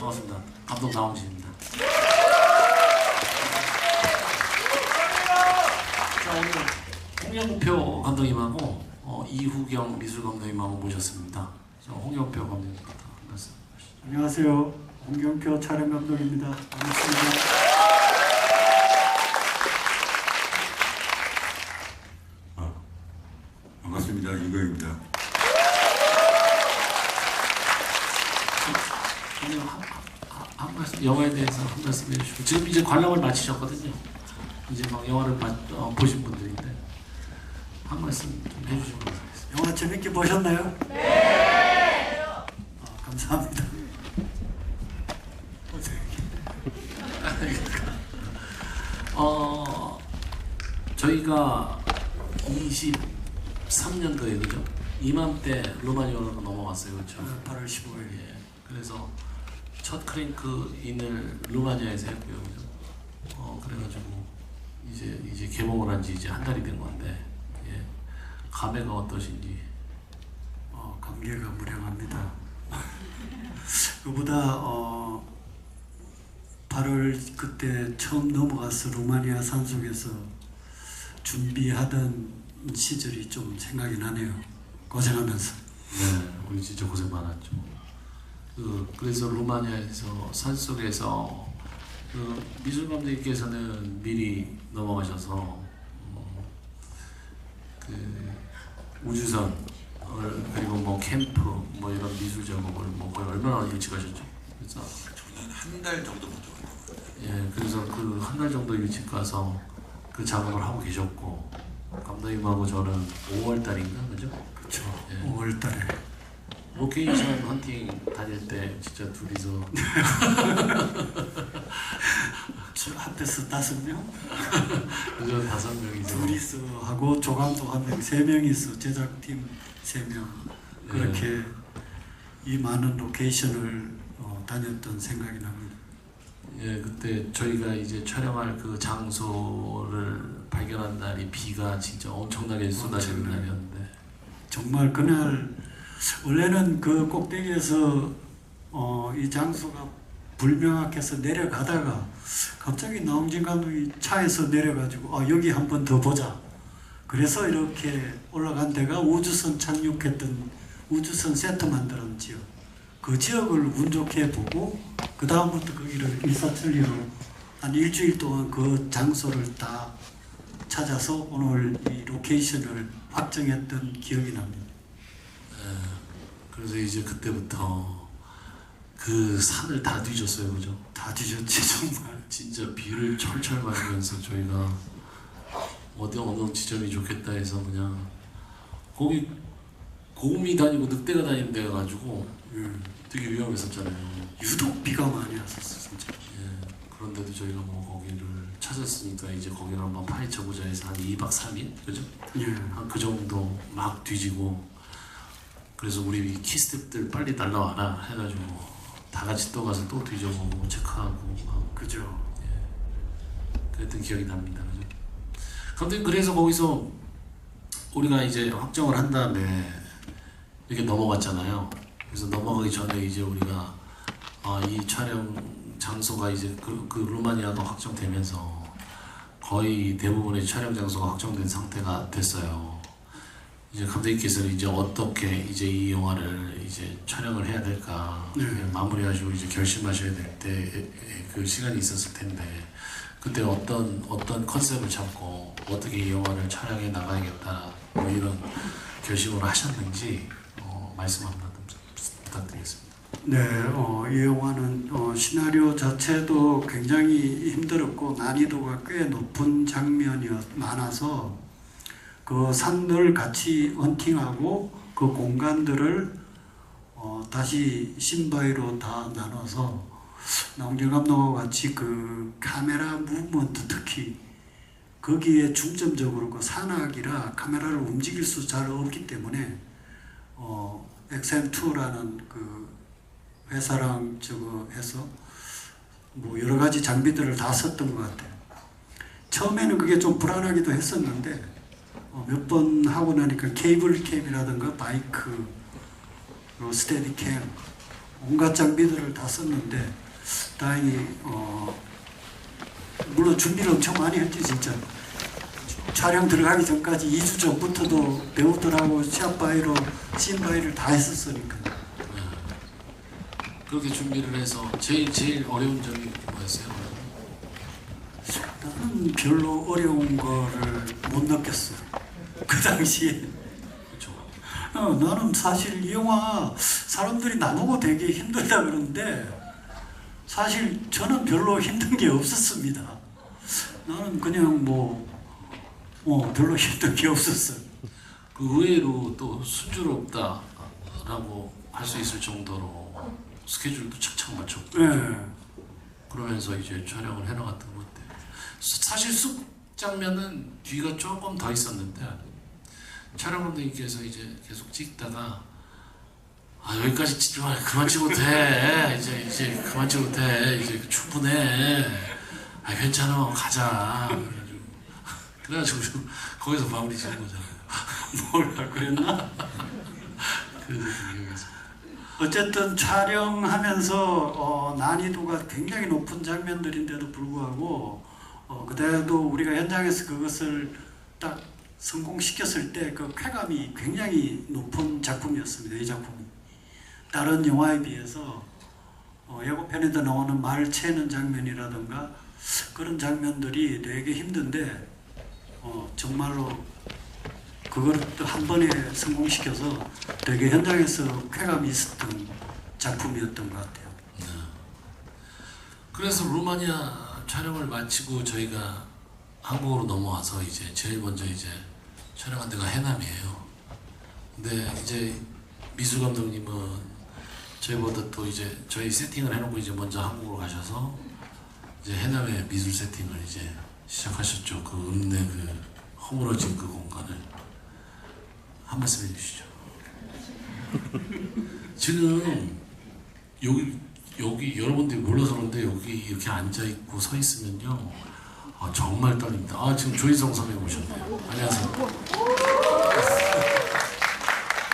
반갑습니다. 감독 나홍진입니다. 자, 오늘 홍영표 감독님하고 이후경 미술 감독님하고 모셨습니다. 홍영표 감독님부터 말씀하시죠. 안녕하세요. 홍경표 촬영 감독입니다. 반갑습니다. 반갑습니다. 이거입니다. 한 말씀, 영화에 대해서 한 말씀 해주시고, 지금 이제 관람을 마치셨거든요. 이제 막 영화를 보신 분들인데 한 말씀 좀 해주시면 감사하겠습니다. 영화 재밌게 보셨나요? 네. 감사합니다. 저희가 23년도에 그죠? 이맘때 루마니아로 넘어갔어요, 그렇죠? 8월 15일. 예. 그래서 첫 크랭크인을 루마니아에서 했고요, 그죠? 그래가지고 이제 개봉을 한 지 이제 한 달이 된 건데, 예. 감회가 어떠신지? 감개가 무량합니다. 그보다 8월 그때 처음 넘어가서 루마니아 산속에서 준비하던 시절이 좀 생각이 나네요. 고생하면서. 네, 우리 진짜 고생 많았죠. 그래서 루마니아에서 산속에서 미술 감독님께서는 미리 넘어가셔서 우주선 그리고 뭐 캠프 뭐 이런 미술 작업을 뭐 거의 얼마나 일찍 하셨죠? 그래서 저는 한 달 정도 먼저 왔거든요. 예, 그래서 그 한 달 정도 일찍 가서 그 작업을 하고 계셨고, 감독님하고 저는 5월 달인가 그죠? 그렇죠. 예. 5월 달에. 로케이션 헌팅 다닐 때 진짜 둘이서 저 앞에서 5명? 그저 5명이서 둘이서 하고 조감독 1명, 3명이서 제작팀 3명 그렇게 이 많은 로케이션을 다녔던 생각이 납니다. 예, 그때 저희가 이제 촬영할 그 장소를 발견한 날이 비가 진짜 엄청나게 쏟아지는 날이었는데 정말 그날 원래는 그 꼭대기에서 이 장소가 불명확해서 내려가다가 갑자기 나홍진 감독이 차에서 내려가지고 여기 한 번 더 보자. 그래서 이렇게 올라간 데가 우주선 착륙했던 우주선 세트 만드는 지역. 그 지역을 운 좋게 보고 그 다음부터 거기를 일사천리로 한 일주일 동안 그 장소를 다 찾아서 오늘 이 로케이션을 확정했던 기억이 납니다. 그래서 이제 그때부터 그 산을 다 뒤졌어요, 그죠? 다 뒤졌지 정말. 진짜 비를 철철 맞으면서 저희가 어느 지점이 좋겠다 해서 그냥 거기 곰이 다니고 늑대가 다니는 데가 가지고 되게 위험했었잖아요. 유독 비가 많이 왔었어 진짜. 예, 그런데도 저희가 뭐 거기를 찾았으니까 이제 거기를 한번 파헤쳐보자 해서 한 2박 3일 그죠? 예. 한 그 정도 막 뒤지고, 그래서 우리 키스텝들 빨리 날라와라 해가지고 다 같이 또 가서 또 뒤져보고 체크하고 막 그죠. 그랬던 기억이 납니다. 그죠? 근데 그래서 거기서 우리가 이제 확정을 한 다음에 이렇게 넘어갔잖아요. 그래서 넘어가기 전에 이제 우리가 이 촬영 장소가 이제 그 루마니아도 확정되면서 거의 대부분의 촬영 장소가 확정된 상태가 됐어요. 이제 감독님께서는 이제 어떻게 이제 이 영화를 이제 촬영을 해야 될까 마무리하시고 이제 결심하셔야 될 때 그 시간이 있었을 텐데, 그때 어떤 컨셉을 잡고 어떻게 이 영화를 촬영해 나가야겠다 뭐 이런 결심을 하셨는지 말씀 한번 부탁드리겠습니다. 네, 이 영화는 시나리오 자체도 굉장히 힘들었고 난이도가 꽤 높은 장면이 많아서 그 산을 같이 헌팅하고 그 공간들을 다시 신바이로 다 나눠서 나홍진 감독과 같이 그 카메라 무브먼트 특히 거기에 중점적으로 그 산악이라 카메라를 움직일 수 잘 없기 때문에 XM2라는 그 회사랑 저거 해서 뭐 여러 가지 장비들을 다 썼던 것 같아요. 처음에는 그게 좀 불안하기도 했었는데 몇 번 하고 나니까 케이블 캠이라든가 바이크, 스테디캠 온갖 장비들을 다 썼는데 다행히 물론 준비를 엄청 많이 했지 진짜. 촬영 들어가기 전까지 2주 전부터도 배우들하고 시합 바이로 씬 바이를 다 했었으니까. 그렇게 준비를 해서 제일 어려운 점이 뭐였어요? 나는 별로 어려운 거를 못 느꼈어. 그 당시에. 그렇죠. 나는 사실 이 영화 사람들이 나보고 되게 힘들다 그러는데 사실 저는 별로 힘든 게 없었습니다. 나는 그냥 별로 힘든 게 없었어요. 그 의외로 또 순조롭다라고 할 수 있을 정도로 스케줄도 착착 맞췄고 네. 그러면서 이제 촬영을 해나갔던 것 같아요. 사실 숲 장면은 뒤가 조금 더 있었는데 촬영 감독님께서 이제 계속 찍다가 여기까지 찍지 마, 그만 찍어도 돼, 이제 그만 찍어도 돼, 이제 충분해, 괜찮아, 가자. 그래가지고 좀 거기서 마무리 지는 거잖아요. 뭐라 그랬나? 그래서 기억에서. 어쨌든 촬영하면서 난이도가 굉장히 높은 장면들인데도 불구하고 그때도 우리가 현장에서 그것을 딱 성공시켰을 때 그 쾌감이 굉장히 높은 작품이었습니다. 이 작품이 다른 영화에 비해서 예고편에도 나오는 말 채는 장면이라든가 그런 장면들이 되게 힘든데 정말로 그걸 또 한 번에 성공시켜서 되게 현장에서 쾌감이 있었던 작품이었던 것 같아요. 그래서 루마니아 촬영을 마치고 저희가 한국으로 넘어와서 이제 제일 먼저 이제 촬영한 데가 해남이에요. 근데 이제 미술 감독님은 저희보다 또 이제 저희 세팅을 해놓고 이제 먼저 한국으로 가셔서 이제 해남의 미술 세팅을 이제 시작하셨죠. 그 읍내 그 허물어진 그 공간을 한 말씀 해주시죠. 지금 여기 여러분들이 몰라서 그런데 여기 이렇게 앉아 있고 서 있으면요 정말 떨립니다. 지금 조희성 선배님 오셨네요. 안녕하세요.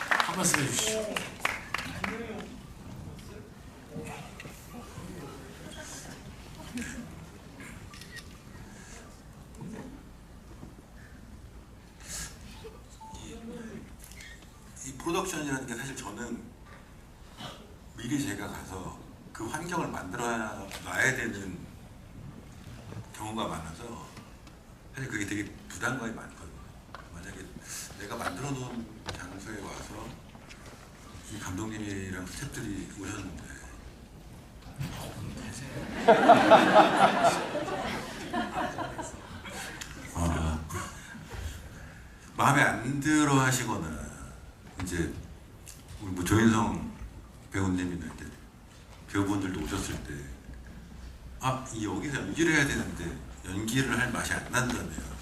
한 말씀 해주시죠. 이 프로덕션이라는 게 사실 저는 미리 제가 가서 그 환경을 만들어 놔야 되는 경우가 많아서 사실 그게 되게 부담감이 많거든요. 만약에 내가 만들어 놓은 장소에 와서 이 감독님이랑 스태프들이 오셨는데 마음에 안 들어 하시거나 이제 우리 뭐 조인성 배우님이나 이제 배우분들도 오셨을 때 여기서 연기를 해야 되는데 연기를 할 맛이 안 난다면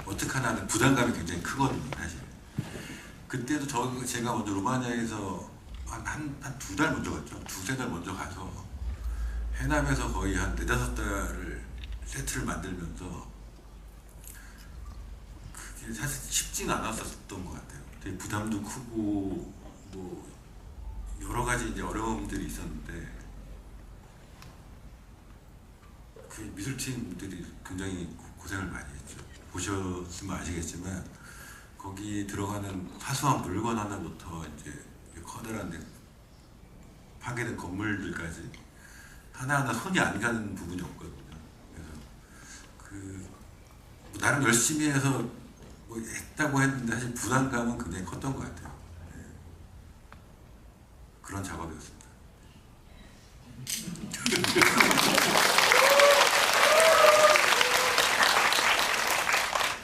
어떡하나 하는 부담감이 굉장히 크거든요, 사실. 그때도 제가 먼저 루마니아에서 한 두 달 먼저 갔죠. 두세 달 먼저 가서 해남에서 거의 한 4-5달을 세트를 만들면서 그게 사실 쉽지는 않았었던 것 같아요. 되게 부담도 크고 뭐 여러 가지 이제 어려움들이 있었는데 그 미술팀들이 굉장히 고생을 많이 했죠. 보셨으면 아시겠지만 거기 들어가는 사소한 물건 하나부터 이제 커다란 파괴된 건물들까지 하나하나 손이 안 가는 부분이 없거든요. 그래서 나름 열심히 해서 뭐 했다고 했는데 사실 부담감은 굉장히 컸던 것 같아요. 네. 그런 작업이었습니다.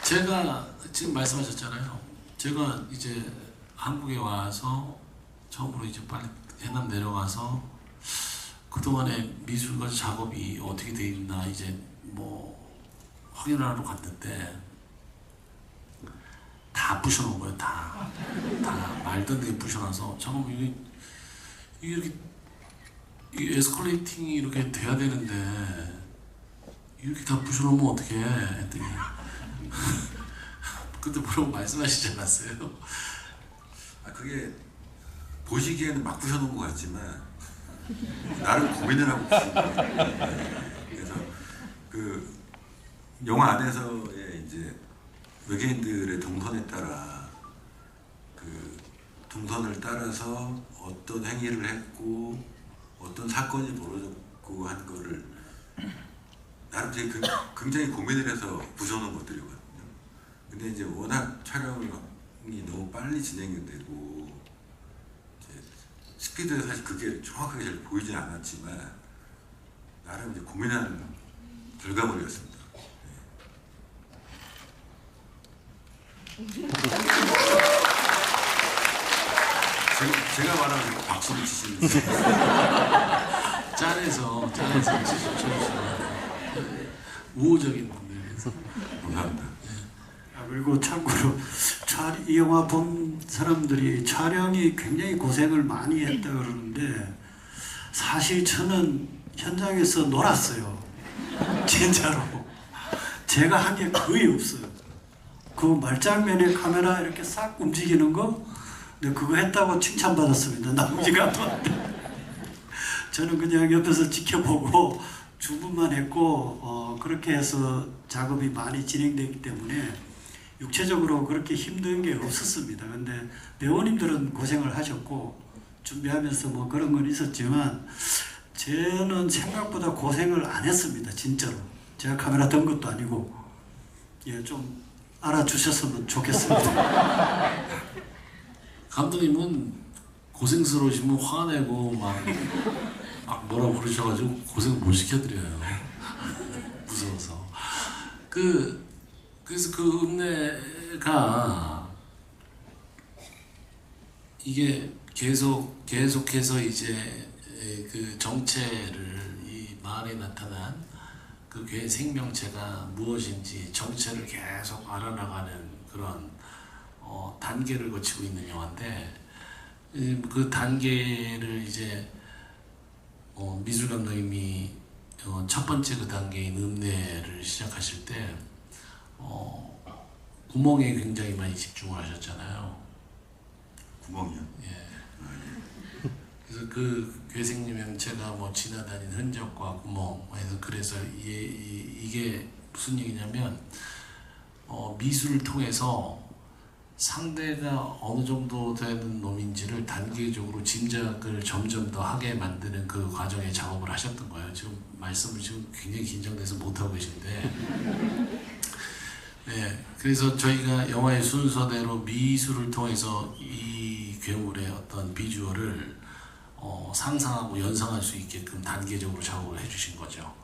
제가 지금 말씀하셨잖아요. 제가 이제 한국에 와서 처음으로 이제 빨리 해남 내려가서 그동안에 미술관 작업이 어떻게 돼 있나 이제 뭐 확인하러 갔는데 다 부셔놓은 거예요. 다 말도 안 되게 부셔놔서 잠깐만 이게 이렇게 에스컬레이팅이 이렇게 돼야 되는데 이렇게 다 부셔놓으면 어떡해 했더니 그때 뭐라고 말씀하시지 않았어요? 그게 보시기에는 막 부셔놓은 것 같지만 나름 고민을 하고 있습니다. 그래서 그 영화 안에서의 이제 외계인들의 동선에 따라 그 동선을 따라서 어떤 행위를 했고 어떤 사건이 벌어졌고 한 거를 나름 되게 굉장히 고민을 해서 부셔놓은 것들이거든요. 근데 이제 워낙 촬영이 너무 빨리 진행이 되고 이제 스피드에 사실 그게 정확하게 잘 보이진 않았지만 나름 이제 고민한 결과물이었습니다. 제가 말하면 박수를 치시는 짠해서 쳐주시는 우호적인 분들에서 감사합니다. 그리고 참고로 이 영화 본 사람들이 촬영이 굉장히 고생을 많이 했다 그러는데 사실 저는 현장에서 놀았어요. 진짜로. 제가 한 게 거의 없어요. 그 말장면에 카메라 이렇게 싹 움직이는 거, 근데 그거 했다고 칭찬받았습니다. 나머지가 안 왔는데. 저는 그냥 옆에서 지켜보고 주문만 했고, 그렇게 해서 작업이 많이 진행되기 때문에 육체적으로 그렇게 힘든 게 없었습니다. 근데 배우님들은 고생을 하셨고 준비하면서 뭐 그런 건 있었지만 저는 생각보다 고생을 안 했습니다. 진짜로. 제가 카메라 든 것도 아니고. 예, 좀 알아주셨으면 좋겠습니다. 감독님은 고생스러우시면 화내고 막 뭐라고 그러셔가지고 고생 못 시켜드려요. 무서워서. 그래서 그 읍내가 이게 계속해서 이제 그 정체를 이 마을에 나타난 그 괴 생명체가 무엇인지 정체를 계속 알아나가는 그런 단계를 거치고 있는 영화인데 그 단계를 이제 미술 감독님이 첫 번째 그 단계인 읍내를 시작하실 때 구멍에 굉장히 많이 집중을 하셨잖아요. 구멍이요? 예. 그래서 그 괴생명체가 뭐 지나다닌 흔적과 구멍에서 그래서 이게 무슨 얘기냐면 미술을 통해서 상대가 어느 정도 되는 놈인지를 단계적으로 짐작을 점점 더 하게 만드는 그 과정에 작업을 하셨던 거예요. 지금 말씀을 지금 굉장히 긴장돼서 못하고 계신데 네, 그래서 저희가 영화의 순서대로 미술을 통해서 이 괴물의 어떤 비주얼을 상상하고 연상할 수 있게끔 단계적으로 작업을 해주신 거죠.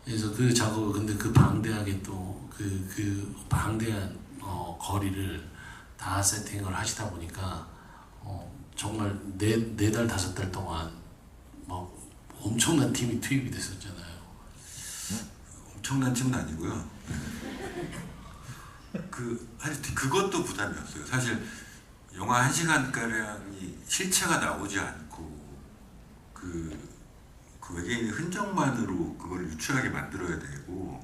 그래서 그 작업을 근데 그 방대하게 또 그 방대한 거리를 다 세팅을 하시다 보니까 정말 네 달, 5달 동안 막 엄청난 팀이 투입이 됐었잖아요. 엄청난 팀은 아니고요. 하여튼 그것도 부담이었어요. 사실 영화 1시간가량이 실체가 나오지 않고 그 외계인의 흔적만으로 그걸 유추하게 만들어야 되고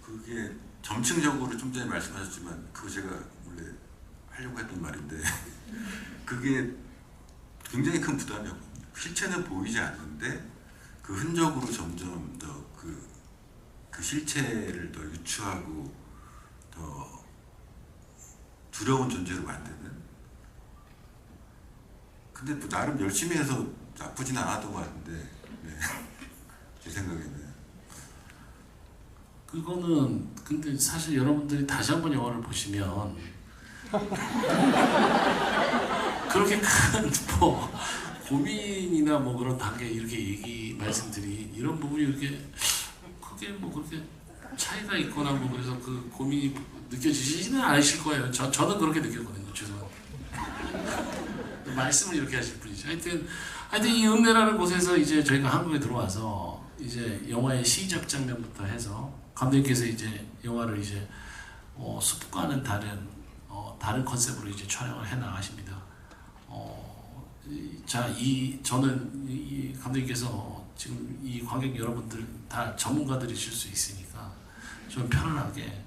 그게 점층적으로 좀 전에 말씀하셨지만 그거 제가 원래 하려고 했던 말인데 그게 굉장히 큰 부담이었거든요. 실체는 보이지 않는데 그 흔적으로 점점 더 그 실체를 더 유추하고 더 두려운 존재로 만드는. 근데 뭐 나름 열심히 해서 나쁘진 않았던 것 같은데 네. 제 생각에는. 그거는 근데 사실 여러분들이 다시 한번 영화를 보시면 그렇게 큰 뭐 고민이나 뭐 그런 단계 이렇게 말씀드린 이런 부분이 이렇게 크게 뭐 그렇게 차이가 있거나 뭐 그래서 그 고민이 느껴지시지는 않으실 거예요. 저는 그렇게 느꼈거든요. 죄송합니다. 말씀을 이렇게 하실 분이죠. 하여튼 이 읍내라는 곳에서 이제 저희가 한국에 들어와서 이제 영화의 시작 장면부터 해서 감독님께서 이제 영화를 이제 숲과는 다른 컨셉으로 이제 촬영을 해 나가십니다. 저는 이 감독님께서 지금 이 관객 여러분들 다 전문가들이실 수 있으니까 좀 편안하게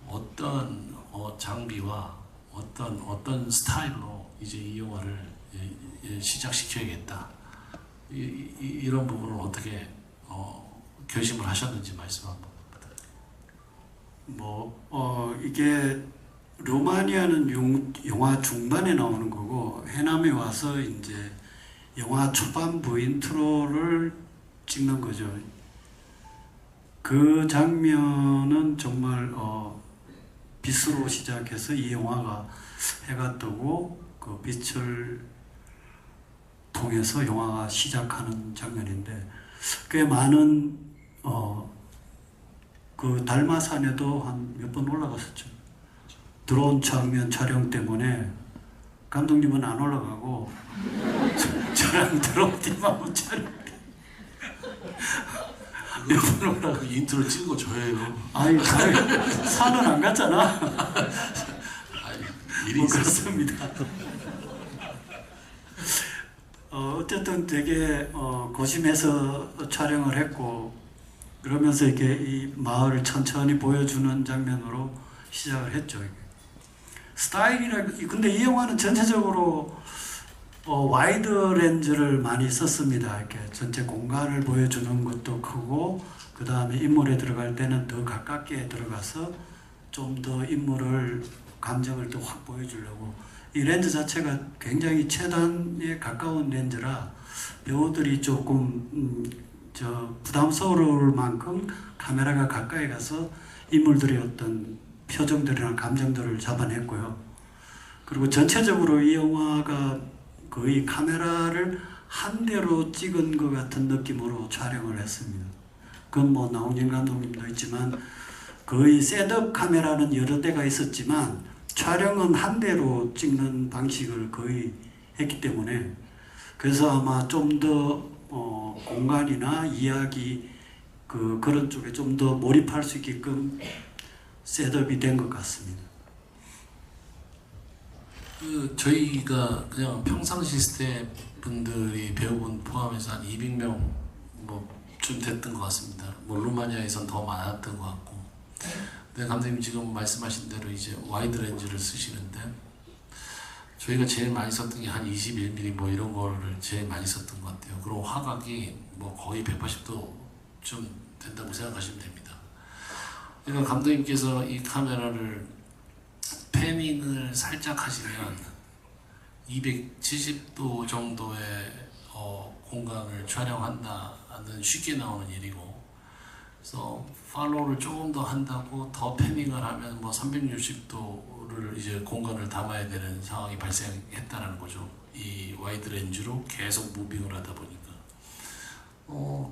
어떤 장비와 어떤 스타일로 이제 이 영화를 시작시켜야겠다. 이런 부분을 어떻게 결심을 하셨는지 말씀 한번. 이게 루마니아는 영화 중반에 나오는 거고 해남에 와서 이제 영화 초반부 인트로를 찍는 거죠. 그 장면은 정말 빛으로 시작해서 이 영화가 해가 뜨고 그 빛을 통해서 영화가 시작하는 장면인데 꽤 많은 그 달마산에도 한 몇 번 올라갔었죠. 드론 장면 촬영 때문에 감독님은 안 올라가고 저랑 드론 팀하고 촬영 몇 번 올라가. 인트로 찍은 거 저예요. 아니 산은 안 갔잖아. 아니, 일이 뭐 있었어요. 그렇습니다. 어쨌든 되게 고심해서 촬영을 했고 그러면서 이렇게 이 마을을 천천히 보여주는 장면으로 시작을 했죠. 근데 이 영화는 전체적으로 와이드 렌즈를 많이 썼습니다. 이렇게 전체 공간을 보여주는 것도 크고 그 다음에 인물에 들어갈 때는 더 가깝게 들어가서 좀 더 인물을 감정을 더 확 보여주려고 이 렌즈 자체가 굉장히 최단에 가까운 렌즈라 배우들이 조금 부담스러울 만큼 카메라가 가까이 가서 인물들의 어떤 표정들이나 감정들을 잡아냈고요. 그리고 전체적으로 이 영화가 거의 카메라를 한 대로 찍은 것 같은 느낌으로 촬영을 했습니다. 그건 뭐 나홍진 감독님도 있지만 거의 셋업 카메라는 여러 대가 있었지만 촬영은 한 대로 찍는 방식을 거의 했기 때문에 그래서 아마 좀 더 공간이나 이야기 그런 쪽에 좀 더 몰입할 수 있게끔 셋업이 된 것 같습니다. 저희가 그냥 평상시 스텝 분들이 배우분 포함해서 한 200명 좀 됐던 것 같습니다. 루마니아에선 더 많았던 것 같고. 근데 감독님 지금 말씀하신 대로 이제 와이드 렌즈를 쓰시는데 저희가 제일 많이 썼던 게 한 21mm 이런 거를 제일 많이 썼던 것 같아요. 그리고 화각이 거의 180도 좀 된다고 생각하시면 됩니다. 그러니까 감독님께서 이 카메라를 패닝을 살짝 하시면 270도 정도의 공간을 촬영한다는 쉽게 나오는 일이고, 그래서 팔로우를 조금 더 한다고 더 패닝을 하면 360도를 이제 공간을 담아야 되는 상황이 발생했다는 거죠. 이 와이드 렌즈로 계속 무빙을 하다 보니까.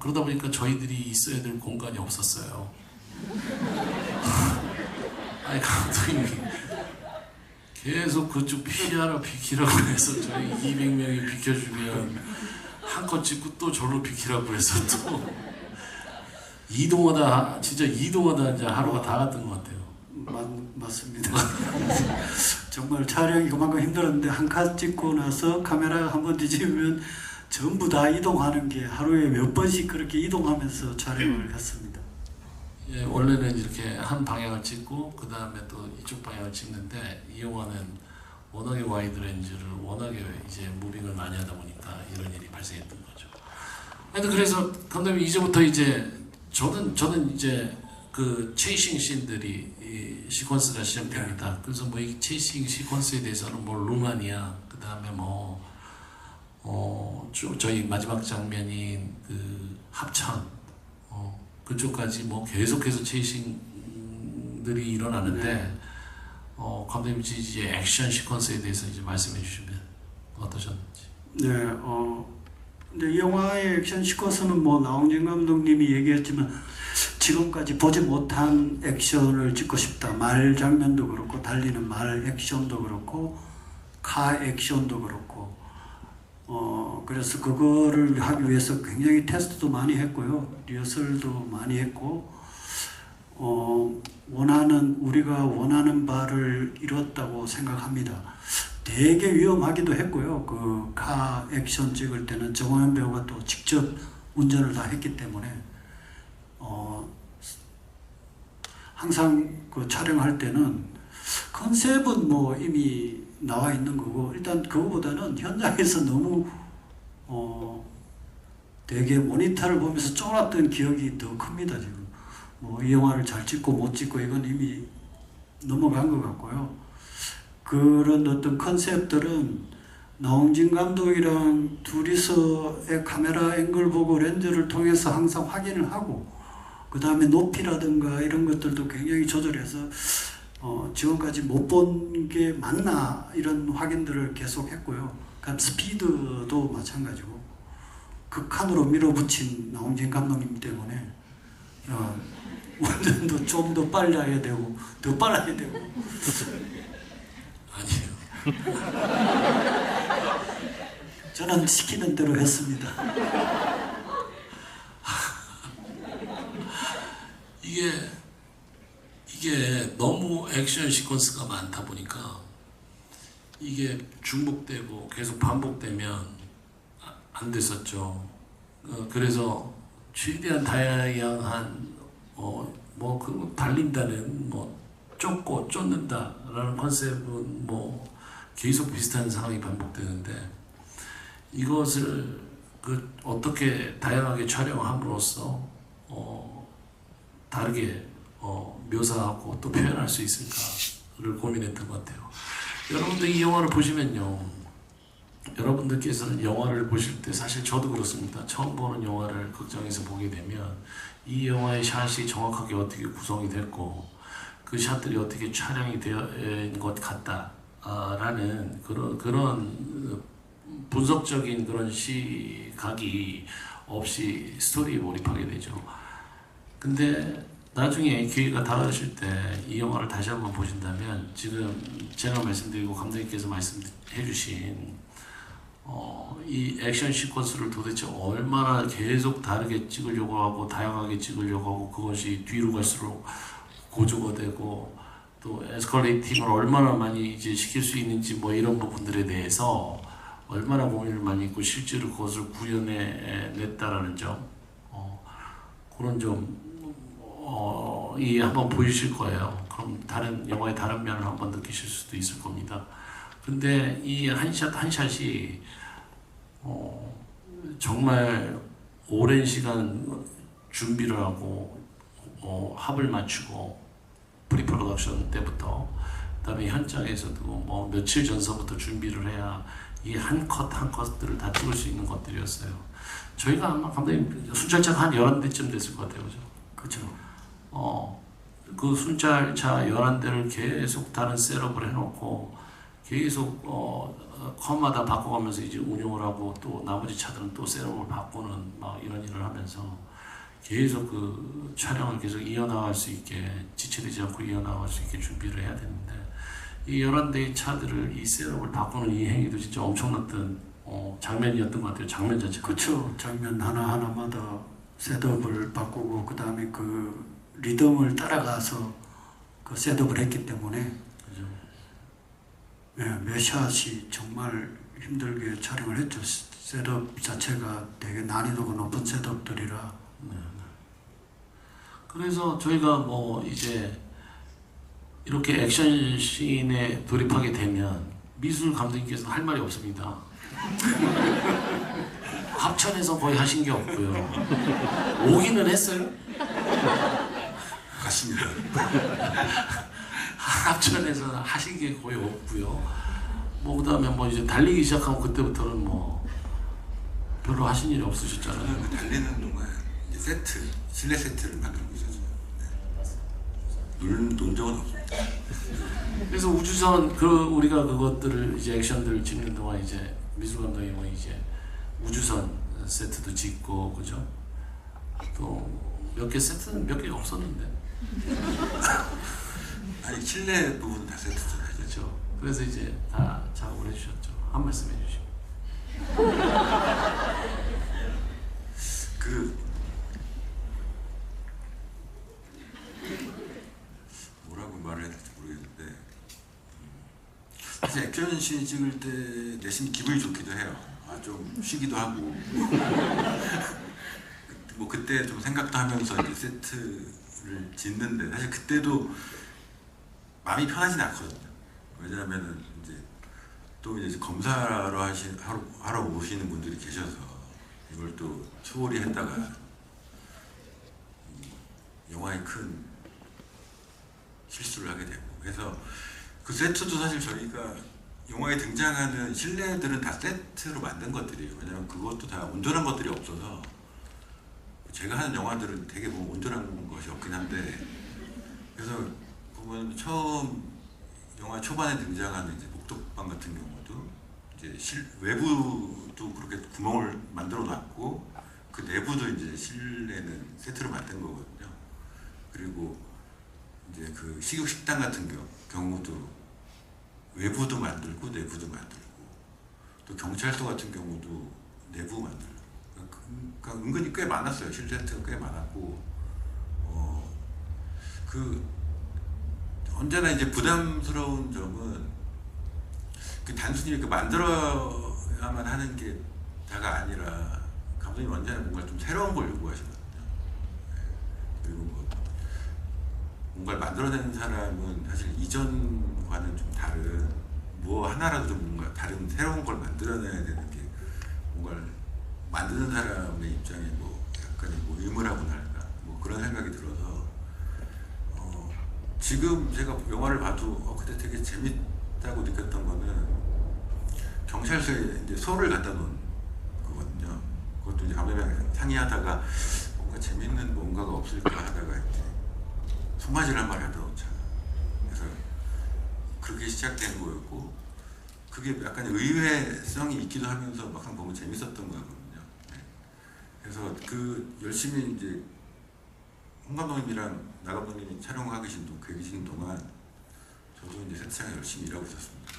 그러다 보니까 저희들이 있어야 될 공간이 없었어요. 아니 감독님이 계속 그쪽 비키라고 해서 저희 200명이 비켜주면 한컷 찍고 또 저로 비키라고 해서 또 이동하다 이제 하루가 다 갔던 것 같아요. 맞습니다. 정말 촬영이 그만큼 힘들었는데 한 컷 찍고 나서 카메라 한번 뒤집으면 전부 다 이동하는 게 하루에 몇 번씩 그렇게 이동하면서 촬영을 했습니다. 예, 원래는 이렇게 한 방향을 찍고 그 다음에 또 이쪽 방향을 찍는데 이 영화는 워낙에 와이드 렌즈를 워낙에 이제 무빙을 많이 하다 보니까 이런 일이 발생했던 거죠. 하여튼 그래서 감독님 이제부터 이제 저는 이제 그 체이싱 씬들이 이 시퀀스가 시작됩니다. 그래서 이 체이싱 시퀀스에 대해서는 루마니아 그 다음에 저희 마지막 장면인 그 합천 그쪽까지 계속해서 체이싱들이 일어나는데 감독님 이제 액션 시퀀스에 대해서 이제 말씀해 주시면 어떠셨는지. 네, 근데 이 영화의 액션 시퀀스는 나홍진 감독님이 얘기했지만 지금까지 보지 못한 액션을 찍고 싶다. 말 장면도 그렇고 달리는 말 액션도 그렇고 카 액션도 그렇고 그래서 그거를 하기 위해서 굉장히 테스트도 많이 했고요. 리허설도 많이 했고 우리가 원하는 바를 이뤘다고 생각합니다. 되게 위험하기도 했고요. 그 카 액션 찍을 때는 정호연 배우가 또 직접 운전을 다 했기 때문에 항상 그 촬영할 때는 컨셉은 이미 나와 있는 거고 일단 그거보다는 현장에서 너무 되게 모니터를 보면서 쫄았던 기억이 더 큽니다. 지금 뭐 이 영화를 잘 찍고 못 찍고 이건 이미 넘어간 것 같고요. 그런 어떤 컨셉들은 나홍진 감독이랑 둘이서의 카메라 앵글 보고 렌즈를 통해서 항상 확인을 하고, 그 다음에 높이라든가 이런 것들도 굉장히 조절해서 지금까지 못 본 게 맞나 이런 확인들을 계속 했고요. 그다음 스피드도 마찬가지고 극한으로 밀어붙인 나홍진 감독님 때문에 운전도 좀 더 빨라야 되고 더 빨라야 되고. 아니에요. 저는 시키는 대로 했습니다. 이게 너무 액션 시퀀스가 많다 보니까 이게 중복되고 계속 반복되면 안 됐었죠. 그래서 최대한 다양한 그 달린다는 쫓고 쫓는다라는 컨셉은 계속 비슷한 상황이 반복되는데, 이것을 어떻게 다양하게 촬영함으로써 다르게 묘사하고 또 표현할 수 있을까를 고민했던 것 같아요. 여러분들 이 영화를 보시면요, 여러분들께서는 영화를 보실 때, 사실 저도 그렇습니다. 처음 보는 영화를 극장에서 보게 되면 이 영화의 샷이 정확하게 어떻게 구성이 됐고 그 샷들이 어떻게 촬영이 된 것 같다라는 그런 분석적인 그런 시각이 없이 스토리에 몰입하게 되죠. 근데 나중에 기회가 닿으실 때 이 영화를 다시 한번 보신다면, 지금 제가 말씀드리고 감독님께서 말씀해 주신 이 액션 시퀀스를 도대체 얼마나 계속 다르게 찍으려고 하고 다양하게 찍으려고 하고, 그것이 뒤로 갈수록 고조가 되고 또 에스컬레이팅을 얼마나 많이 이제 시킬 수 있는지 이런 부분들에 대해서 얼마나 고민을 많이 했고 실제로 그것을 구현해 냈다라는 점, 그런 점 이 한번 보이실 거예요. 그럼 다른 영화의 다른 면을 한번 느끼실 수도 있을 겁니다. 근데 이 한 샷 한 샷이 정말 오랜 시간 준비를 하고 합을 맞추고 프리프로덕션 때부터, 그다음에 현장에서도 며칠 전서부터 준비를 해야 이 한 컷 한 컷들을 다 찍을 수 있는 것들이었어요. 저희가 아마 감독님 순찰차가 한 11대쯤 됐을 것 같아요. 그죠? 그렇죠. 그 순찰차 11대를 계속 다른 셋업을 해놓고 계속 컷마다 바꿔가면서 이제 운용을 하고, 또 나머지 차들은 또 셋업을 바꾸는 이런 일을 하면서 계속 그 촬영을 계속 이어나갈 수 있게, 지체되지 않고 이어나갈 수 있게 준비를 해야 되는데, 이 11대의 차들을 이 셋업을 바꾸는 이 행위도 진짜 엄청났던 장면이었던 것 같아요. 장면 자체가. 그렇죠. 장면 하나하나마다 셋업을 바꾸고 그 다음에 그 리듬을 따라가서 그 셋업을 했기 때문에 그죠. 몇 샷이 정말 힘들게 촬영을 했죠. 셋업 자체가 되게 난이도가 높은 셋업들이라. 네. 그래서 저희가 이제 이렇게 액션 씬에 돌입하게 되면 미술 감독님께서 할 말이 없습니다. 합천에서 거의 하신 게 없고요. 오기는 했어요. 같습니다. 합천에서 하신 게 거의 없고요. 그다음에 이제 달리기 시작하면 그때부터는 별로 하신 일이 없으셨잖아요. 저는 그 달리는 동안 이제 세트, 실내 세트를 만들고 있었어요. 네. 논 적은 없습니다. 그래서 우주선 우리가 그것들을 이제 액션들을 찍는 동안 이제 미술 감독님은 이제 우주선 세트도 짓고, 그죠? 또 몇 개 세트는 몇 개 없었는데. 아니 실내 부분은 다 세트잖아요. 그렇죠. 그래서 이제 다 작업을 해주셨죠. 한 말씀 해주시고. 뭐라고 말을 해야 될지 모르겠는데, 사실 액션씬 찍을 때 내심 기분이 좋기도 해요. 좀 쉬기도 하고 그때 좀 생각도 하면서 이제 세트를 짓는데, 사실 그때도 마음이 편하진 않거든요. 왜냐하면은 이제 또 이제 검사로 하러 오시는 분들이 계셔서 이걸 또 소홀히 했다가 이 영화에 큰 실수를 하게 되고, 그래서 그 세트도 사실 저희가 영화에 등장하는 실내들은 다 세트로 만든 것들이에요. 왜냐면 그것도 다 온전한 것들이 없어서, 제가 하는 영화들은 되게 보면 온전한 것이 없긴 한데, 그래서 보면 처음 영화 초반에 등장하는 이제 목독방 같은 경우도 이제 외부도 그렇게 구멍을 만들어 놨고 그 내부도 이제 실내는 세트로 만든 거거든요. 그리고 이제 그 식육 식당 같은 경우도 외부도 만들고 내부도 만들고, 또 경찰서 같은 경우도 내부 만들고, 그러니까 은근히 꽤 많았어요. 실세트가 꽤 많았고, 그 언제나 이제 부담스러운 점은 그 단순히 이렇게 만들어야만 하는 게 다가 아니라 감독님 언제나 뭔가 좀 새로운 걸 요구하시거든요. 그리고 뭐 뭔가를 만들어내는 사람은 사실 이전과는 좀 다른, 뭐 하나라도 좀 뭔가 다른 새로운 걸 만들어내야 되는 게, 뭔가를 만드는 사람의 입장에 뭐 약간의 뭐 의무라고나 할까, 뭐 그런 생각이 들어서 지금 제가 영화를 봐도 그때 되게 재밌다고 느꼈던 거는 경찰서에 이제 소를 갖다 놓은 거거든요. 그것도 이제 감독님이랑 상의하다가 뭔가 재밌는 뭔가가 없을까 하다가 이제 송아지를 한 마리 갖다 놓자. 그래서 그렇게 시작된 거였고, 그게 약간 의외성이 있기도 하면서 막상 보면 재밌었던 거거든요. 그래서 그 열심히 이제 홍 감독님이랑 나 감독님이 촬영하고 계신 동안 저도 이제 세트장에 열심히 일하고 있었습니다.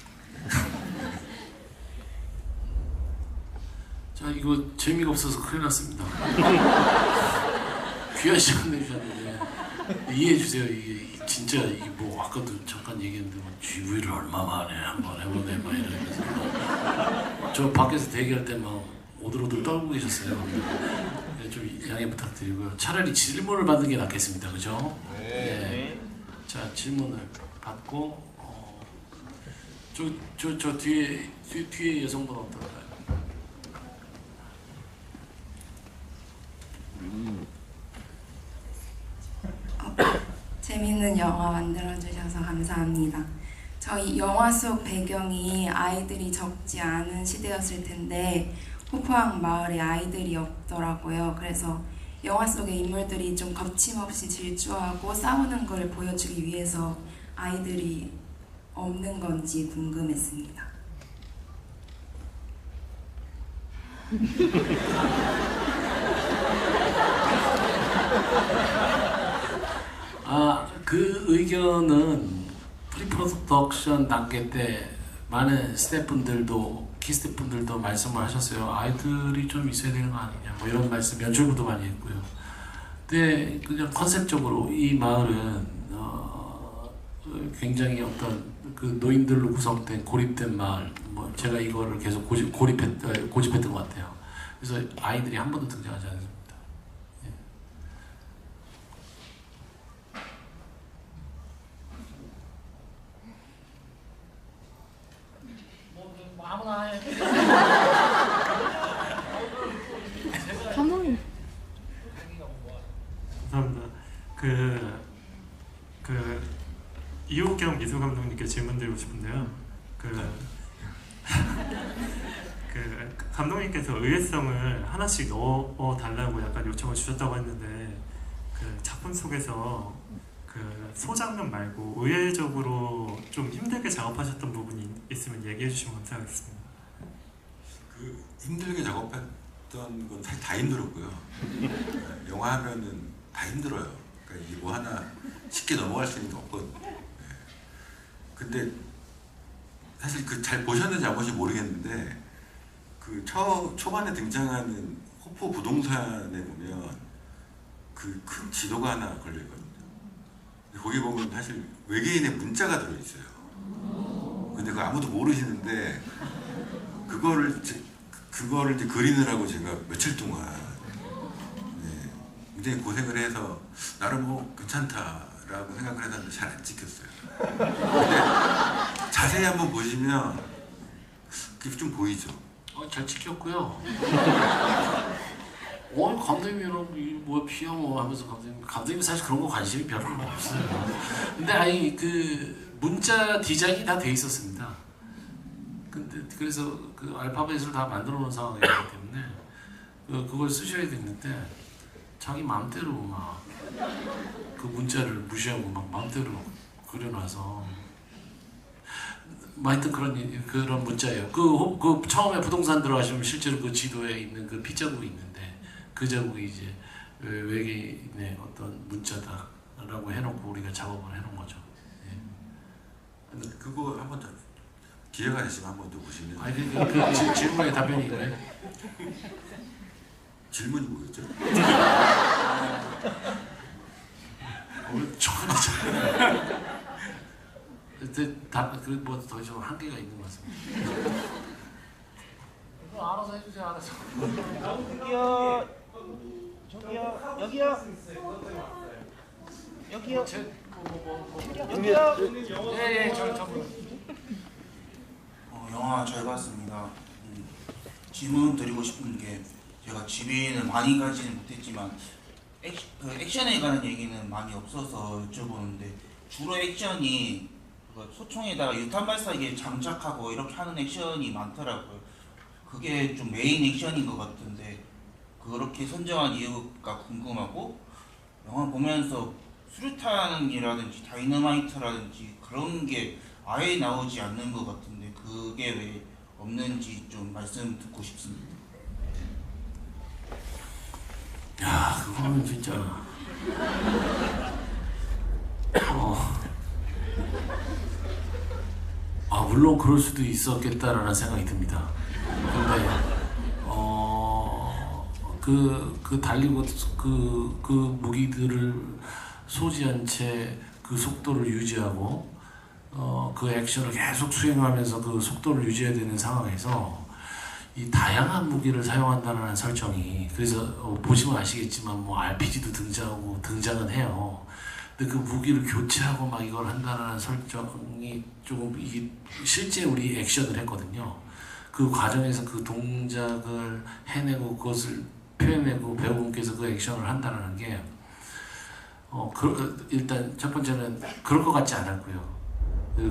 자, 이거 재미가 없어서 큰일 났습니다. 귀한 시간 내주셨는데 이해해 주세요. 이게 진짜 이게 뭐 아까도 잠깐 얘기했는데 뭐 GV를 얼마 만에 한번 해보네 막 이러면서 저 밖에서 대기할 때 막 오들오들 떨고 계셨어요. 좀 양해 부탁드리고요. 차라리 질문을 받는 게 낫겠습니다. 그죠? 네. 자, 질문을 받고 저 뒤에 여성분 어떨까요? 재밌는 영화 만들어주셔서 감사합니다. 저희 영화 속 배경이 아이들이 적지 않은 시대였을 텐데 호포항 마을에 아이들이 없더라고요. 그래서 영화 속의 인물들이 좀 거침없이 질주하고 싸우는 걸 보여주기 위해서 아이들이 없는 건지 궁금했습니다. 그 의견은 프리프로덕션 단계 때 많은 스태프분들도 키스태프분들도 말씀을 하셨어요. 아이들이 좀 있어야 되는 거 아니냐 뭐 이런 말씀 연출부도 많이 했고요. 근데 그냥 컨셉적으로 이 마을은 굉장히 어떤 그 노인들로 구성된 고립된 마을, 뭐 제가 이거를 계속 고집했던 것 같아요. 그래서 아이들이 한 번도 등장하지 않습니다. 아무나 해. 감독님. 감사합니다. 이호경 미술 감독님께 질문 드리고 싶은데요. 감독님께서 의외성을 하나씩 넣어 달라고 약간 요청을 주셨다고 했는데 그 작품 속에서 그 소장면 말고 의외적으로 좀 힘들게 작업하셨던 부분이 있으면 얘기해 주시면 감사하겠습니다. 그 힘들게 작업했던 건 사실 다 힘들었고요. 영화 하면은 다 힘들어요. 그러니까 이게 뭐 하나 쉽게 넘어갈 수 있는 게 없거든요. 근데 사실 그 잘 보셨는지 안 보셨는지 모르겠는데 그 초반에 등장하는 호포 부동산에 보면 그 큰 지도가 하나 걸려 있거든요. 거기 보면 사실 외계인의 문자가 들어 있어요. 근데 그거 아무도 모르시는데 그거를 이제 그리느라고 제가 며칠 동안 굉장히 고생을 해서 나름 뭐 괜찮다라고 생각을 했는데 잘 안 찍혔어요. 근데 자세히 한번 보시면 그게 좀 보이죠. 잘 찍혔고요. 감독님이랑 뭐 피아 뭐 하면서 감독님 사실 그런 거 관심이 별로 없어요. 근데 아니 그 문자 디자인이 다 돼 있었습니다. 근데 그래서 그 알파벳을 다 만들어 놓은 상황이기 때문에 그걸 쓰셔야 되는데 자기 마음대로 막 그 문자를 무시하고 막 마음대로 그려놔서 하여튼 그런 문자예요. 그 처음에 부동산 들어가시면 실제로 그 지도에 있는 그 빗자국이 있는데 그 자국이 이제 외계인의 어떤 문자다라고 해놓고 우리가 작업을 해놓은 거죠. 예. 근데 그거 한번 더 기회가 있으면 한번 더 보시면. 아니 그 질문에 답변이 있나요? 질문이 뭐였죠? 처음이잖아요. 뭐더 이상 한계가 있는 것 같습니다. 알아서 해주세요. 알아서. 저기요. 예예 저. 영화 잘 봤습니다. 질문 드리고 싶은 게 제가 지인을 많이 가지는 못했지만 액션에 관한 얘기는 많이 없어서 여쭤보는데 주로 액션이 소총에다가 유탄 발사기에 장착하고 이렇게 하는 액션이 많더라고요. 그게 좀 메인 액션인 것 같은데 그렇게 선정한 이유가 궁금하고 영화 보면서 수류탄이라든지 다이너마이트라든지 그런 게 아예 나오지 않는 것 같은데 그게 왜 없는지 좀 말씀 듣고 싶습니다. 야 그거는 진짜. 물론 그럴 수도 있었겠다라는 생각이 듭니다. 근데 달리고 그 무기들을 소지한 채 그 속도를 유지하고 그 액션을 계속 수행하면서 그 속도를 유지해야 되는 상황에서 이 다양한 무기를 사용한다는 설정이 그래서 보시면 아시겠지만 뭐 RPG도 등장은 해요. 근데 그 무기를 교체하고 막 이걸 한다는 설정이 조금 이게 실제 우리 액션을 했거든요. 그 과정에서 그 동작을 해내고 그것을 표현내고 배우분께서 그 액션을 한다는 게 일단 첫 번째는 그럴 것 같지 않았고요.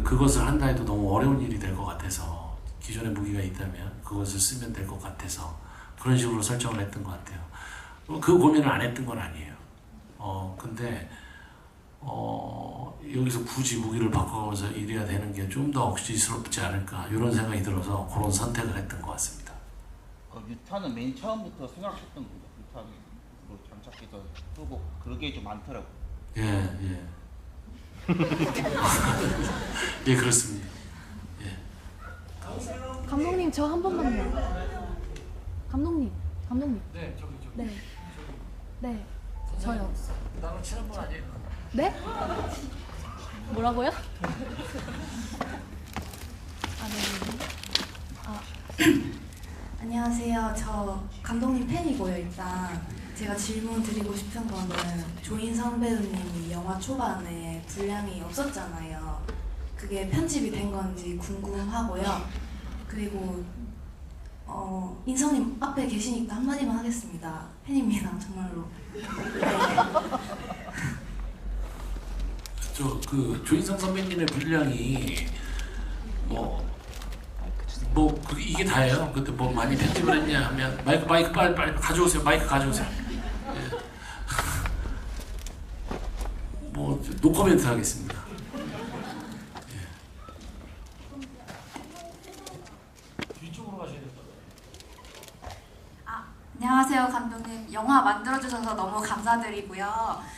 그것을 한다 해도 너무 어려운 일이 될 것 같아서 기존에 무기가 있다면 그것을 쓰면 될 것 같아서 그런 식으로 설정을 했던 것 같아요. 그 고민을 안 했던 건 아니에요. 근데 여기서 굳이 무기를 바꿔가면서 이래야 되는 게 좀 더 억지스럽지 않을까 이런 생각이 들어서 그런 선택을 했던 것 같습니다. 유탄은 맨 처음부터 생각했던 겁니다. 유탄으로 장착해서 쏘고 그게 좀 많더라고요. 예. 예 그렇습니다. 예. 감독님 저 한 번만요. 감독님. 네 저기. 네. 저요. 나랑 친한 분 아니에요? 네? 뭐라고요? 안녕하세요. 저 감독님 팬이고요. 일단 제가 질문 드리고 싶은 거는 조인성 배우님이 영화 초반에 분량이 없었잖아요. 그게 편집이 된 건지 궁금하고요. 그리고 인성님 앞에 계시니까 한마디만 하겠습니다. 팬입니다. 정말로. 조인성 선배님의 분량이 이게 다예요. 그때 뭐 많이 편집을 했냐 하면 마이크 빨리 가져오세요. 마이크 가져오세요. 예. 노코멘트 하겠습니다. 예. 뒤쪽으로 가셔야 될것 같아요. 안녕하세요 감독님. 영화 만들어주셔서 너무 감사드리고요.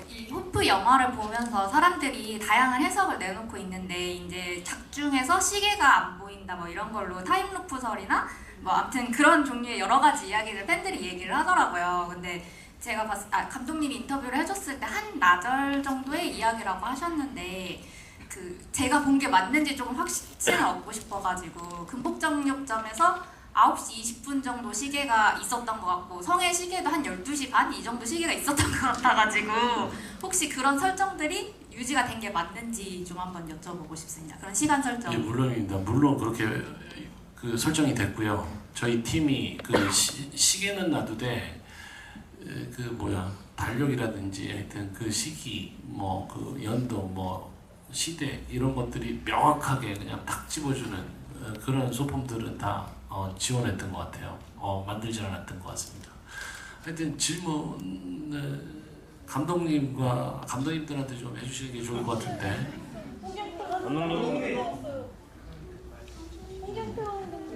이 호프 영화를 보면서 사람들이 다양한 해석을 내놓고 있는데 이제 작중에서 시계가 안 보인다 뭐 이런 걸로 타임루프설이나 뭐 아무튼 그런 종류의 여러 가지 이야기를 팬들이 얘기를 하더라고요. 근데 제가 감독님이 인터뷰를 해줬을 때 한나절 정도의 이야기라고 하셨는데 제가 본 게 맞는지 조금 확신을 얻고 싶어가지고 금복정육점에서 9시 20분 정도 시계가 있었던 것 같고 성의 시계도 한 12시 반 이 정도 시계가 있었던 것 같아가지고 혹시 그런 설정들이 유지가 된 게 맞는지 좀 한번 여쭤보고 싶습니다. 그런 시간 설정. 예, 물론입니다. 물론 그렇게 그 설정이 됐고요. 저희 팀이 그 시계는 놔두되 그 뭐야 달력이라든지 하여튼 그 시기 뭐 그 연도 뭐 시대 이런 것들이 명확하게 그냥 딱 집어주는 그런 소품들은 다 지원했던 것 같아요. 만들지 않았던 것 같습니다. 하여튼 질문을 감독님들한테 좀 해주시는 게 좋을 것 같은데.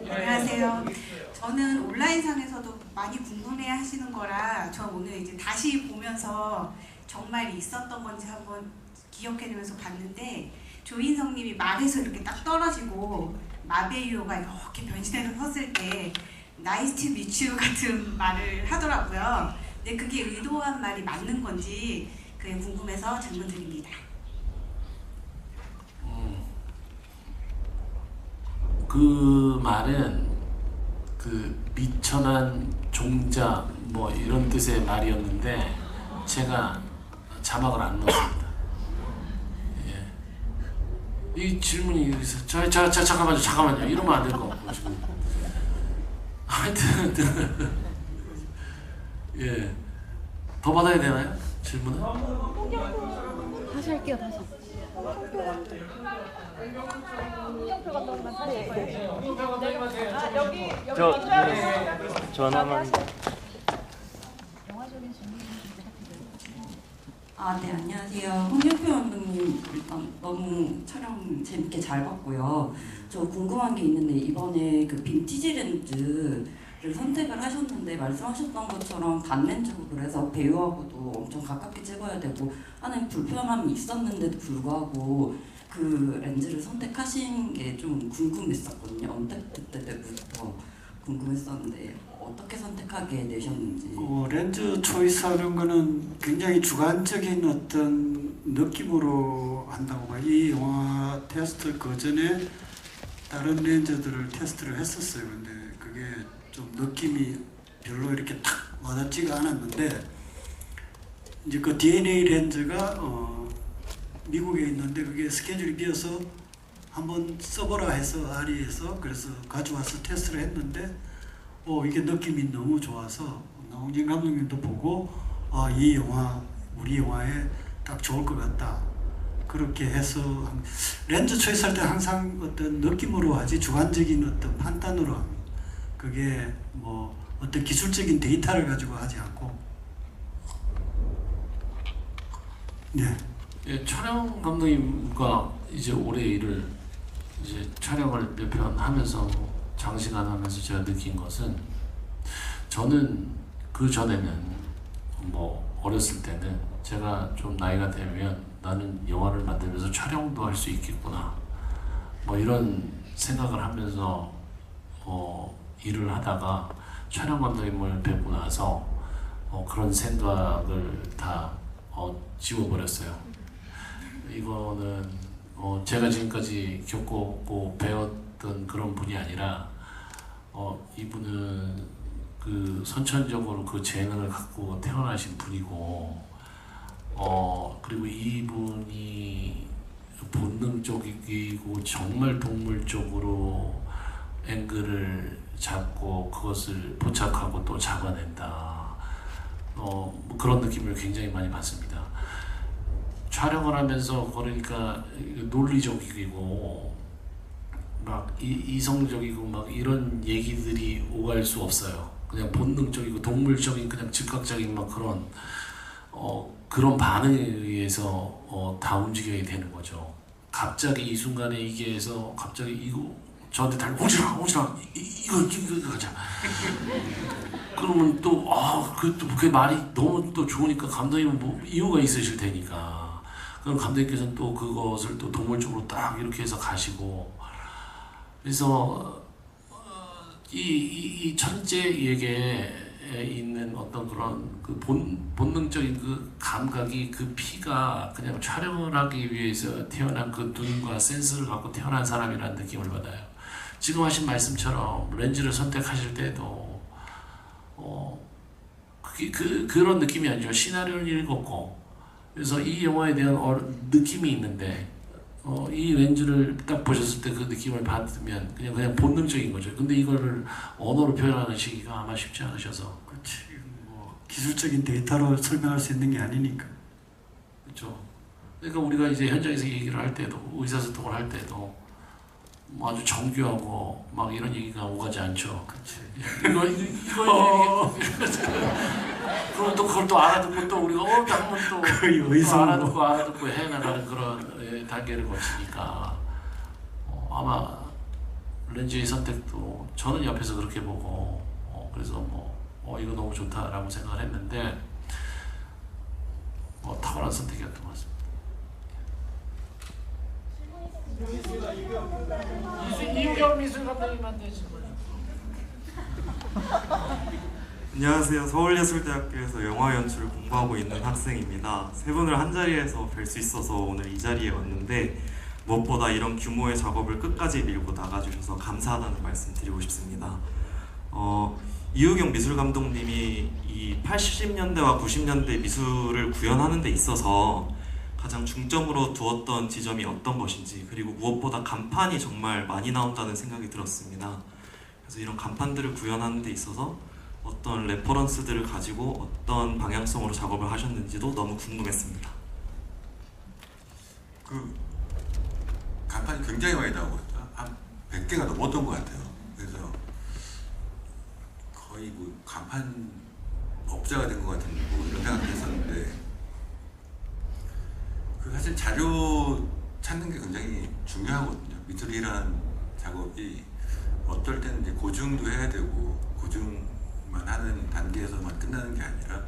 안녕하세요. 저는 온라인상에서도 많이 궁금해하시는 거라 저 오늘 이제 다시 보면서 정말 있었던 건지 한번 기억해내면서 봤는데 조인성님이 말에서 이렇게 딱 떨어지고 마베유가 이렇게 변신해서 섰을 때 나이스 투 미츠 같은 말을 하더라고요. 근데 그게 의도한 말이 맞는 건지 그게 궁금해서 질문 드립니다. 그 말은 그 미천한 종자 뭐 이런 뜻의 말이었는데 제가 자막을 안 넣었습니다. 예. 이 질문이 여기서 잠깐만요 이러면 안 될 것 같고 지금 하여튼 예. 더 받아야 되나요? 질문은? 다시 할게요, 다시. 저 하나만. 네, 안녕하세요. 홍준표 감독님 일단 너무 촬영 재밌게 잘 봤고요. 저 궁금한 게 있는데 이번에 그 빈티지 렌즈를 선택을 하셨는데 말씀하셨던 것처럼 단렌즈고 그래서 배우하고도 엄청 가깝게 찍어야 되고 하는 불편함이 있었는데도 불구하고 그 렌즈를 선택하신 게 좀 궁금했었거든요. 언택트 때부터 궁금했었는데 어떻게 선택하게 되셨는지. 렌즈 초이스하는 거는 굉장히 주관적인 어떤 느낌으로 한다고 봐요. 이 영화 테스트 그 전에 다른 렌즈들을 테스트를 했었어요. 근데 그게 좀 느낌이 별로 이렇게 탁 와닿지가 않았는데 이제 그 DNA 렌즈가 미국에 있는데 그게 스케줄이 비어서 한번 써보라 해서 아리에서 그래서 가져와서 테스트를 했는데 이게 느낌이 너무 좋아서 나홍진 감독님도 보고 이 영화 우리 영화에 딱 좋을 것 같다 그렇게 해서 렌즈 초이스할 때 항상 어떤 느낌으로 하지 주관적인 어떤 판단으로 합니다. 그게 뭐 어떤 기술적인 데이터를 가지고 하지 않고. 네. 예, 촬영 감독님과 이제 올해 일을 이제 촬영을 몇 편 하면서 장시간 하면서 제가 느낀 것은 저는 그 전에는 뭐 어렸을 때는 제가 좀 나이가 되면 나는 영화를 만들면서 촬영도 할 수 있겠구나 뭐 이런 생각을 하면서 일을 하다가 촬영 감독님을 뵙고 나서 그런 생각을 다 지워버렸어요. 이거는 제가 지금까지 겪고 배웠던 그런 분이 아니라 이분은 그 선천적으로 그 재능을 갖고 태어나신 분이고 그리고 이분이 본능적이고 정말 동물적으로 앵글을 잡고 그것을 포착하고 또 잡아낸다. 뭐 그런 느낌을 굉장히 많이 받습니다. 촬영을 하면서 그러니까 논리적이고 막 이성적이고 막 이런 얘기들이 오갈 수 없어요. 그냥 본능적이고 동물적인 그냥 즉각적인 막 그런 반응에 의해서 다 움직여야 되는 거죠. 갑자기 이 순간에 이게 해서 갑자기 이거 저한테 달고 오지마 이거 가자. 그러면 또 그 말이 너무 또 좋으니까 감독님은 뭐 이유가 있으실 테니까 그럼 감독님께서는 또 그것을 또 동물적으로 딱 이렇게 해서 가시고 그래서 이 천재에게 있는 어떤 그런 그 본능적인 그 감각이 그 피가 그냥 촬영을 하기 위해서 태어난 그 눈과 센스를 갖고 태어난 사람이라는 느낌을 받아요. 지금 하신 말씀처럼 렌즈를 선택하실 때도 그런 느낌이 아니죠. 시나리오를 읽었고 그래서 이 영화에 대한 느낌이 있는데 이 렌즈를 딱 보셨을 때 그 느낌을 받으면 그냥 본능적인 거죠. 근데 이거를 언어로 표현하는 시기가 아마 쉽지 않으셔서. 그렇지. 뭐 기술적인 데이터로 설명할 수 있는 게 아니니까. 그렇죠. 그러니까 우리가 이제 현장에서 얘기를 할 때도 의사소통을 할 때도 뭐 아주 정교하고 막 이런 얘기가 오가지 않죠. 그렇지. 이거 그럼 또 그걸 또 알아듣고 또 우리가 한번 또 알아듣고 해나가는 그런 단계를 거치니까 아마 렌즈의 선택도 저는 옆에서 그렇게 보고 그래서 이거 너무 좋다라고 생각을 했는데 탁월한 선택이었던 것 같습니다. 이우경 미술 감독님한테 질문. 안녕하세요. 서울예술대학교에서 영화 연출을 공부하고 있는 학생입니다. 세 분을 한 자리에서 뵐 수 있어서 오늘 이 자리에 왔는데 무엇보다 이런 규모의 작업을 끝까지 밀고 나가주셔서 감사하다는 말씀 드리고 싶습니다. 이우경 미술 감독님이 이 80년대와 90년대 미술을 구현하는 데 있어서 가장 중점으로 두었던 지점이 어떤 것인지, 그리고 무엇보다 간판이 정말 많이 나온다는 생각이 들었습니다. 그래서 이런 간판들을 구현하는 데 있어서 어떤 레퍼런스들을 가지고 어떤 방향성으로 작업을 하셨는지도 너무 궁금했습니다. 그 간판이 굉장히 많이 나오거든요. 한 100개가 넘었던 것 같아요. 그래서 거의 뭐 간판 업자가 된 것 같은 뭐 이런 생각도 했었는데, 그 사실 자료 찾는 게 굉장히 중요하거든요. 미술이라는 작업이 어떨 때는 이제 고증도 해야 되고 고증만 하는 단계에서만 끝나는 게 아니라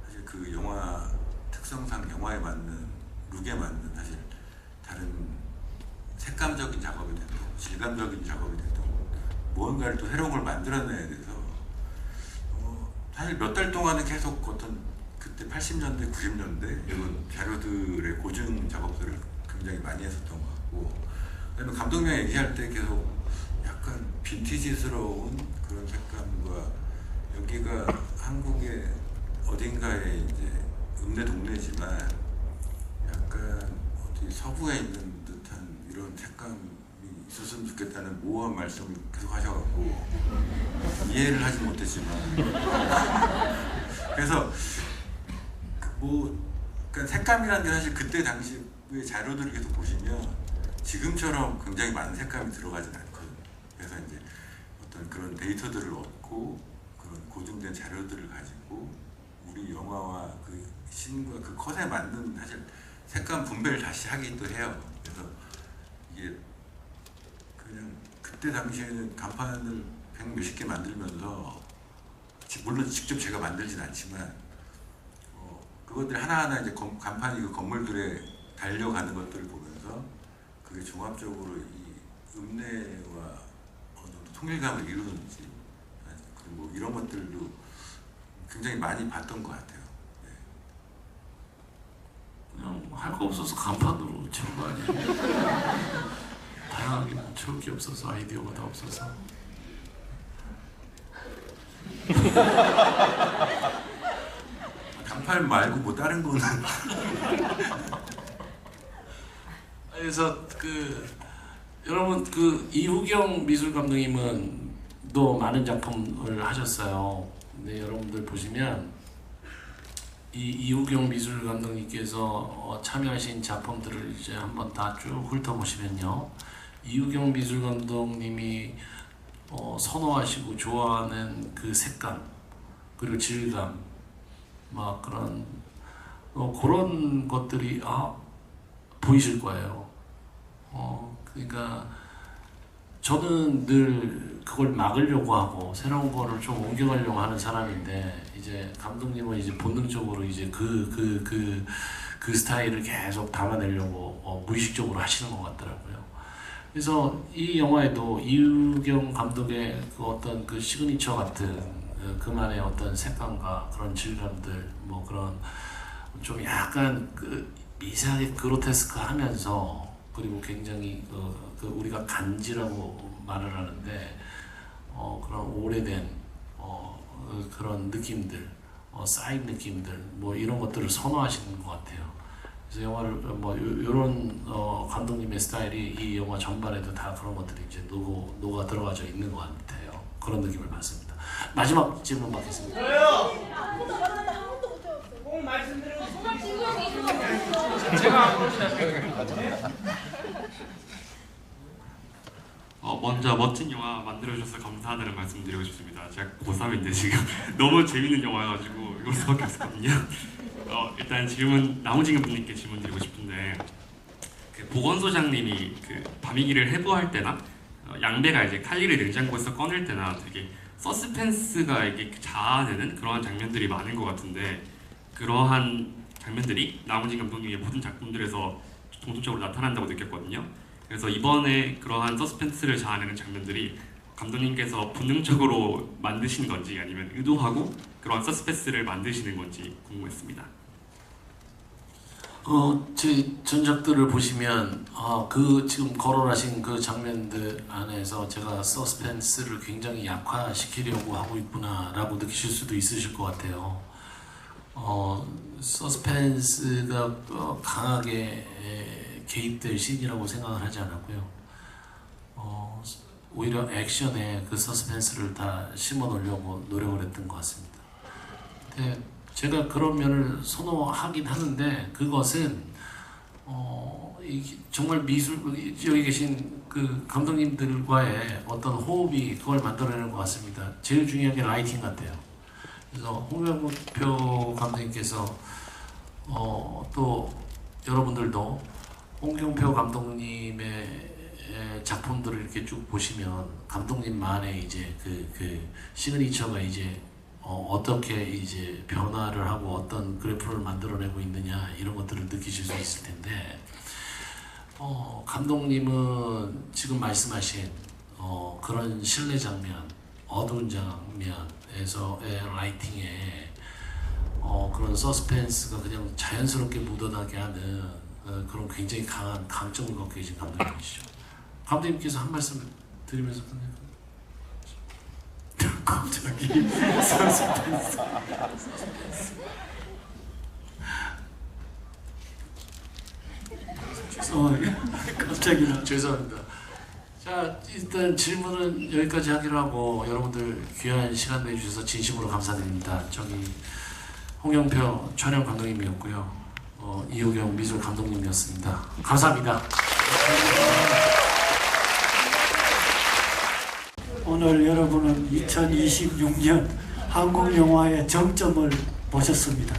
사실 그 영화 특성상 영화에 맞는 룩에 맞는 사실 다른 색감적인 작업이 되든 질감적인 작업이 되든 무언가를 또 새로운 걸 만들어내야 돼서 사실 몇 달 동안은 계속 어떤 그때 80년대, 90년대 이런 자료들의 고증 작업들을 굉장히 많이 했었던 것 같고, 그다음에 감독님이 얘기할 때 계속 약간 빈티지스러운 그런 색감과 여기가 한국의 어딘가에 이제 읍내 동네지만 약간 어디 서부에 있는 듯한 이런 색감이 있었으면 좋겠다는 모호한 말씀을 계속 하셔갖고 이해를 하지 못했지만 그래서 그러니까 색감이라는 게 사실 그때 당시의 자료들을 계속 보시면 지금처럼 굉장히 많은 색감이 들어가진 않거든요. 그래서 이제 어떤 그런 데이터들을 얻고 그런 고증된 자료들을 가지고 우리 영화와 그 신과 그 컷에 맞는 사실 색감 분배를 다시 하기도 해요. 그래서 이게 그냥 그때 당시에는 간판을 100몇십 개 만들면서 물론 직접 제가 만들진 않지만 그것들 하나하나 이제 간판이 그 건물들에 달려가는 것들을 보면서 그게 종합적으로 이 읍내와 어느 정도 통일감을 이루는지 그리고 뭐 이런 것들도 굉장히 많이 봤던 것 같아요. 네. 그냥 할 거 없어서 간판으로 채운 거 아니에요? 다양하게 채울 게 없어서, 아이디어가 다 없어서. 간판 말고 뭐 다른 거는 그래서 여러분 이우경 미술 감독님은 또 많은 작품을 하셨어요. 근데 여러분들 보시면 이우경 미술 감독님께서 참여하신 작품들을 이제 한번 다 쭉 훑어보시면요, 이우경 미술 감독님이 선호하시고 좋아하는 그 색감 그리고 질감 막 그런 것들이 보이실 거예요. 그러니까 저는 늘 그걸 막으려고 하고 새로운 거를 좀 옮겨가려고 하는 사람인데, 이제 감독님은 이제 본능적으로 이제 그 스타일을 계속 담아내려고 무의식적으로 하시는 것 같더라고요. 그래서 이 영화에도 이우경 감독의 그 어떤 그 시그니처 같은 그만의 어떤 색감과 그런 질감들, 뭐 그런 좀 약간 이상하게 그로테스크하면서, 그리고 굉장히 우리가 간지라고 말을 하는데 그런 오래된 그런 느낌들, 쌓인 느낌들, 뭐 이런 것들을 선호하시는 것 같아요. 그래서 영화를 뭐 이런 감독님의 스타일이 이 영화 전반에도 다 그런 것들이 이제 녹아 들어가져 있는 것 같아요. 그런 느낌을 받습니다. 마지막 질문 받겠습니다. 꼭 말씀드리고 먼저 멋진 영화 만들어주셔서 감사하다는 말씀 드리고 싶습니다. 제가 고3인데 지금 너무 재밌는 영화여가지고 이걸 수밖에 없었거든요. 일단 나무징금 분님께 질문 드리고 싶은데 그 보건소장님이 그 밤이기를 해부할 때나 양배가 이제 칼리를 냉장고에서 꺼낼 때나 되게 서스펜스가 이게 자아내는 그러한 장면들이 많은 것 같은데 그러한 장면들이 나무진 감독님의 모든 작품들에서 공통적으로 나타난다고 느꼈거든요. 그래서 이번에 그러한 서스펜스를 자아내는 장면들이 감독님께서 본능적으로 만드신 건지 아니면 의도하고 그러한 서스펜스를 만드시는 건지 궁금했습니다. 제 전작들을 보시면 그 지금 거론하신 그 장면들 안에서 제가 서스펜스를 굉장히 약화시키려고 하고 있구나라고 느끼실 수도 있으실 것 같아요. 서스펜스가 강하게 개입될 씬이라고 생각을 하지 않았고요. 오히려 액션에 그 서스펜스를 다 심어 놓으려고 노력을 했던 것 같습니다. 근데 제가 그런 면을 선호하긴 하는데 그것은 정말 미술 여기 계신 그 감독님들과의 어떤 호흡이 그걸 만들어내는 것 같습니다. 제일 중요한 게 라이팅 같아요. 그래서 홍명표 감독님께서 또 여러분들도 홍경표 감독님의 작품들을 이렇게 쭉 보시면 감독님만의 이제 그 시그니처가 이제 어떻게 이제 변화를 하고 어떤 그래프를 만들어내고 있느냐 이런 것들을 느끼실 수 있을 텐데 감독님은 지금 말씀하신 그런 실내 장면, 어두운 장면에서의 라이팅에 그런 서스펜스가 그냥 자연스럽게 묻어나게 하는 그런 굉장히 강한 강점을 갖고 계신 감독님이시죠. 감독님께서 한 말씀 드리면서 끝낼까요? 갑자기 서스펜스. 갑자기 죄송합니다. 자, 일단 질문은 여기까지 하기로 하고 여러분들 귀한 시간 내주셔서 진심으로 감사드립니다. 저기 홍영표 촬영 감독님이었고요. 이호경 미술 감독님이었습니다. 감사합니다. 오늘 여러분은 2026년 한국 영화의 정점을 보셨습니다.